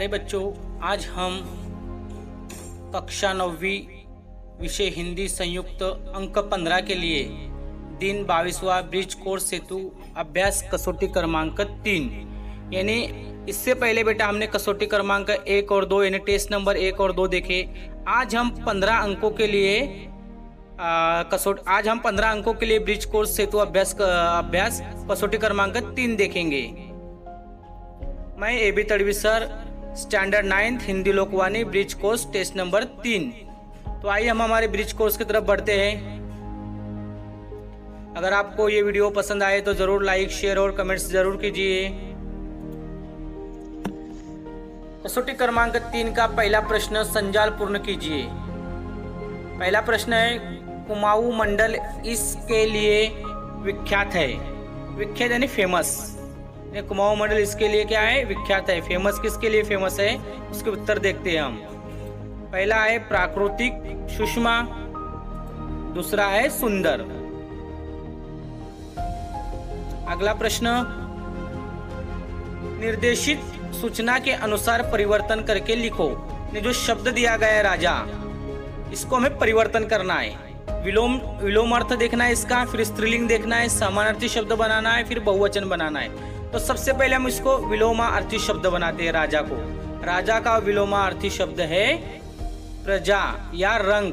प्यारे बच्चों, आज हम कक्षा 9वीं विषय हिंदी संयुक्त अंक 15 के लिए दिन 22वां ब्रिज कोर्स हेतु अभ्यास कसौटी क्रमांक 3 यानी इससे पहले बेटा हमने कसौटी क्रमांक 1 और 2 यानी टेस्ट नंबर 1 और 2 देखे। आज हम 15 अंकों के लिए आज हम 15 अंकों के लिए ब्रिज कोर्स हेतु अभ्यास कसौटी क्रमांक 3 देखेंगे। मैं AB Tadvi sir, standard 9th Hindi Lokvani bridge course test number 3। तो आइए हम हमारे ब्रिज कोर्स की तरफ बढ़ते हैं। अगर आपको ये वीडियो पसंद आए तो जरूर लाइक, शेयर और कमेंट्स जरूर कीजिए। कसौटी क्रमांक 3 का पहला प्रश्न संजाल पूर्ण कीजिए। पहला प्रश्न है, कुमाऊं मंडल इसके लिए विख्यात है। विख्यात यानी फेमस। कुमाऊं मंडल इसके लिए क्या है? विख्यात है। फेमस किसके लिए फेमस है? उसके उत्तर देखते हैं हम। पहला है प्राकृतिक सुषमा, दूसरा है सुंदर। अगला प्रश्न, निर्देशित सूचना के अनुसार परिवर्तन करके लिखो। जो शब्द दिया गया है राजा, इसको हमें परिवर्तन करना है। विलोम अर्थ देखना है इसका, फिर स्त्रीलिंग देखना है, समानार्थी शब्द बनाना है, फिर बहुवचन बनाना है। तो सबसे पहले हम इसको विलोमार्थी शब्द बनाते हैं राजा को। राजा का विलोमार्थी शब्द है प्रजा या रंग।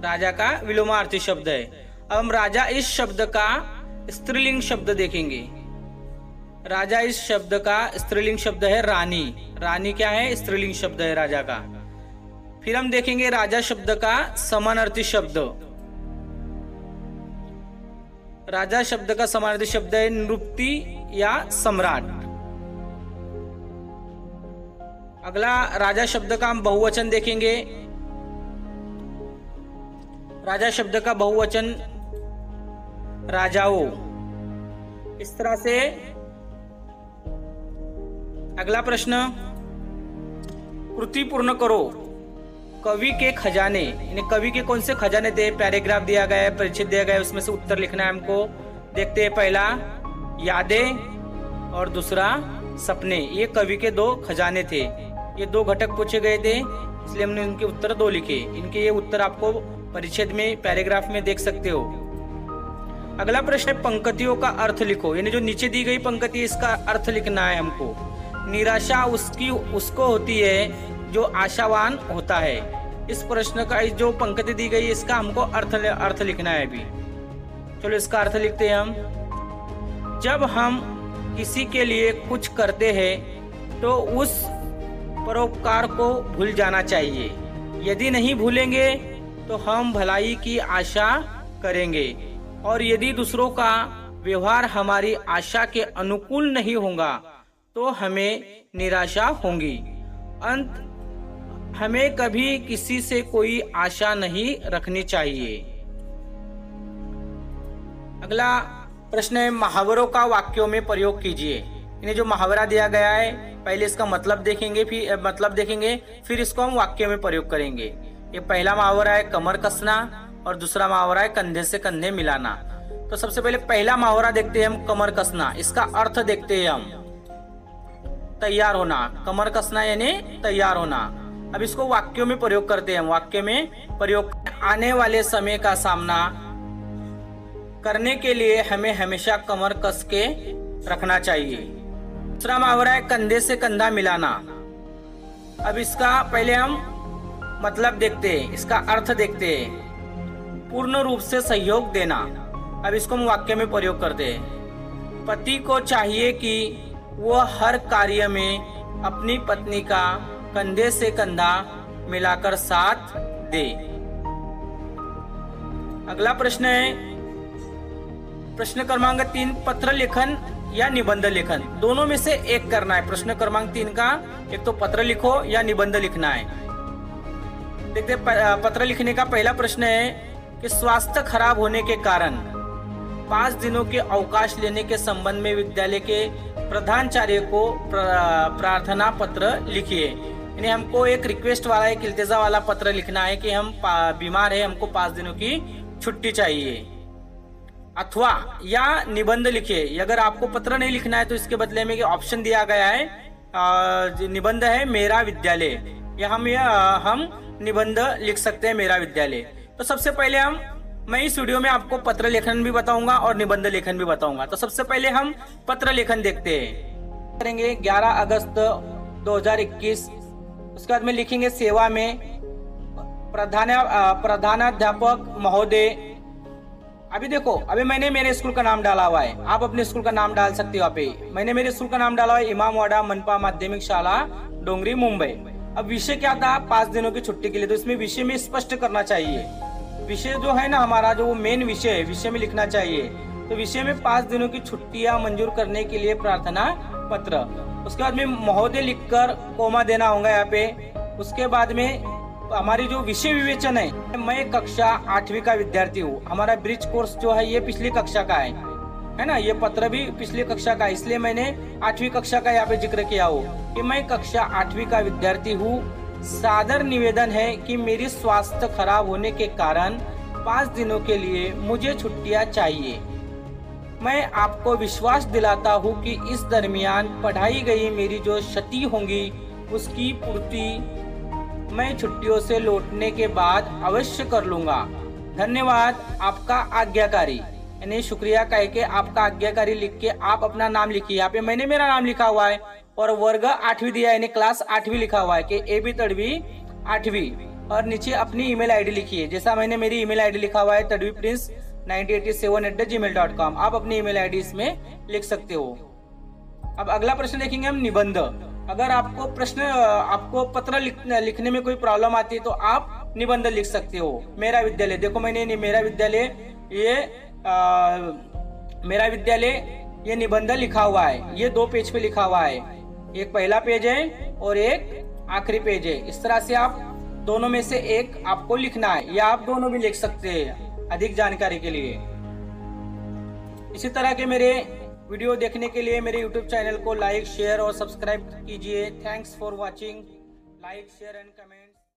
राजा का विलोमार्थी शब्द है। अब हम राजा इस शब्द का स्त्रीलिंग शब्द देखेंगे। राजा इस शब्द का स्त्रीलिंग शब्द है रानी। रानी क्या है? स्त्रीलिंग शब्द है राजा का। फिर हम देखेंगे राजा शब्द का समानार्थी शब्द। राजा शब्द का समानार्थी शब्द है नृपति या सम्राट। अगला राजा शब्द का हम बहुवचन देखेंगे। राजा शब्द का बहुवचन राजाओं। इस तरह से अगला प्रश्न, कृति पूर्ण करो। कवि के खजाने, यानी कवि के कौन से खजाने थे? पैराग्राफ दिया गया है, परिच्छेद दिया गया है, उसमें से उत्तर लिखना है हमको। देखते हैं, पहला यादें और दूसरा सपने। ये कवि के 2 खजाने थे। ये 2 घटक पूछे गए थे, इसलिए हमने उनके उत्तर 2 लिखे। इनके ये उत्तर आपको परिच्छेद में, पैराग्राफ में देख सकते हो। अगला प्रश्न है, पंक्तियों का अर्थ लिखो। यानी जो नीचे दी गई पंक्ति है, इसका अर्थ लिखना है हमको। निराशा उसको होती है जो आशावान होता है। इस प्रश्न का जो पंक्ति दी गई है, इसका हमको अर्थ लिखना है अभी। चलो इसका अर्थ लिखते हैं हम। जब हम किसी के लिए कुछ करते हैं तो उस परोपकार को भूल जाना चाहिए। यदि नहीं भूलेंगे तो हम भलाई की आशा करेंगे, और यदि दूसरों का व्यवहार हमारी आशा के अनुकूल नहीं होगा तो हमें निराशा होगी। अंत, हमें कभी किसी से कोई आशा नहीं रखनी चाहिए। अगला प्रश्न है, मुहावरों का वाक्यों में प्रयोग कीजिए। इन्हें जो मुहावरा दिया गया है, पहले इसका मतलब देखेंगे, फिर इसको हम वाक्य में प्रयोग करेंगे। ये पहला मुहावरा है कमर कसना, और दूसरा मुहावरा है कंधे से कंधे मिलाना। तो सबसे पहले पहला मुहावरा देखते हैं हम, कमर कसना। इसका अर्थ देखते हैं हम, तैयार होना। कमर कसना यानी तैयार होना। अब इसको वाक्यों में प्रयोग करते हैं। वाक्य में प्रयोग, आने वाले समय का सामना करने के लिए हमें हमेशा कमर कस के रखना चाहिए। दूसरा मुहावरा है कंधे से कंधा मिलाना। अब इसका पहले हम मतलब देखते हैं, इसका अर्थ देखते हैं। पूर्ण रूप से सहयोग देना। अब इसको हम वाक्य में प्रयोग करते हैं। पति को चाहिए कि वह हर कार्य में अपनी पत्नी का कंधे से कंधा मिलाकर साथ दे। अगला प्रश्न है, प्रश्न क्रमांक 3, पत्र लेखन या निबंध लेखन। दोनों में से एक करना है। प्रश्न क्रमांक 3 का एक तो पत्र लिखो या निबंध लिखना है। देखते पत्र लिखने का पहला प्रश्न है कि स्वास्थ्य खराब होने के कारण 5 दिनों के अवकाश लेने के संबंध में विद्यालय के प्रधानाचार्य को प्रार्थना पत्र लिखिए। यानी हमको एक रिक्वेस्ट वाला, एक इल्तिजा वाला पत्र लिखना है कि हम बीमार है, हमको 5 दिनों की छुट्टी चाहिए। अथवा या निबंध लिखिए। अगर आपको पत्र नहीं लिखना है तो इसके बदले में ऑप्शन दिया गया है निबंध है मेरा विद्यालय। हम निबंध लिख सकते हैं मेरा विद्यालय। तो सबसे पहले मैं इस वीडियो में आपको पत्र लेखन भी बताऊंगा और निबंध लेखन भी बताऊंगा। तो सबसे पहले हम पत्र लेखन देखते हैं। करेंगे 11 अगस्त 2021। उसके बाद में लिखेंगे सेवा में प्रधानाध्यापक महोदय। अभी देखो, अभी मैंने मेरे स्कूल का नाम डाला हुआ है, आप अपने स्कूल का नाम डाल सकते हो। मैंने मेरे स्कूल का नाम डाला हुआ है इमामवाड़ा मनपा माध्यमिक शाला डोंगरी मुंबई। अब विषय क्या था, 5 दिनों की छुट्टी के लिए। तो इसमें विषय में स्पष्ट करना चाहिए। विषय जो है ना हमारा, जो मेन विषय है, विषय में लिखना चाहिए। तो विषय में 5 दिनों की छुट्टियां मंजूर करने के लिए प्रार्थना पत्र। उसके बाद में महोदय लिखकर कोमा देना होगा यहाँ पे। उसके बाद में हमारी जो विषय विवेचन है, मैं कक्षा 8वीं का विद्यार्थी हूँ। हमारा ब्रिज कोर्स जो है ये पिछली कक्षा का है ना। ये पत्र भी पिछली कक्षा का है, इसलिए मैंने 8वीं कक्षा का यहाँ पे जिक्र किया हो कि मैं कक्षा 8वीं का विद्यार्थी हूँ। सादर निवेदन है कि मेरी स्वास्थ्य खराब होने के कारण 5 दिनों के लिए मुझे छुट्टियां चाहिए। मैं आपको विश्वास दिलाता हूँ कि इस दरमियान पढ़ाई गई मेरी जो क्षति होंगी उसकी पूर्ति मैं छुट्टियों से लौटने के बाद अवश्य कर लूंगा। धन्यवाद, आपका आज्ञाकारी। यानी शुक्रिया कह के आपका आज्ञाकारी लिख के आप अपना नाम लिखिए। यहाँ पे मैंने मेरा नाम लिखा हुआ है और वर्ग 8वीं दिया, यानी क्लास 8वीं लिखा हुआ है कि AB तड़वी 8वीं। और नीचे अपनी ईमेल आईडी लिखिए, जैसा मैंने मेरी ईमेल आईडी लिखा हुआ है tadviprince1987@gmail.com। आप अपनी ईमेल आईडी इसमें लिख सकते हो। अब अगला प्रश्न देखेंगे हम, निबंध। अगर आपको पत्र लिखने में कोई प्रॉब्लम आती है तो आप निबंध लिख सकते हो। मेरा विद्यालय, देखो मैंने मेरा विद्यालय ये निबंध लिखा हुआ है। ये 2 पेज पे लिखा हुआ है, एक पहला पेज है और एक आखिरी पेज है। इस तरह से आप दोनों में से एक आपको लिखना है, या आप दोनों भी लिख सकते हैं अधिक जानकारी के लिए। इसी तरह के मेरे वीडियो देखने के लिए मेरे YouTube चैनल को लाइक, शेयर और सब्सक्राइब कीजिए। Thanks for watching. Like, share and comment.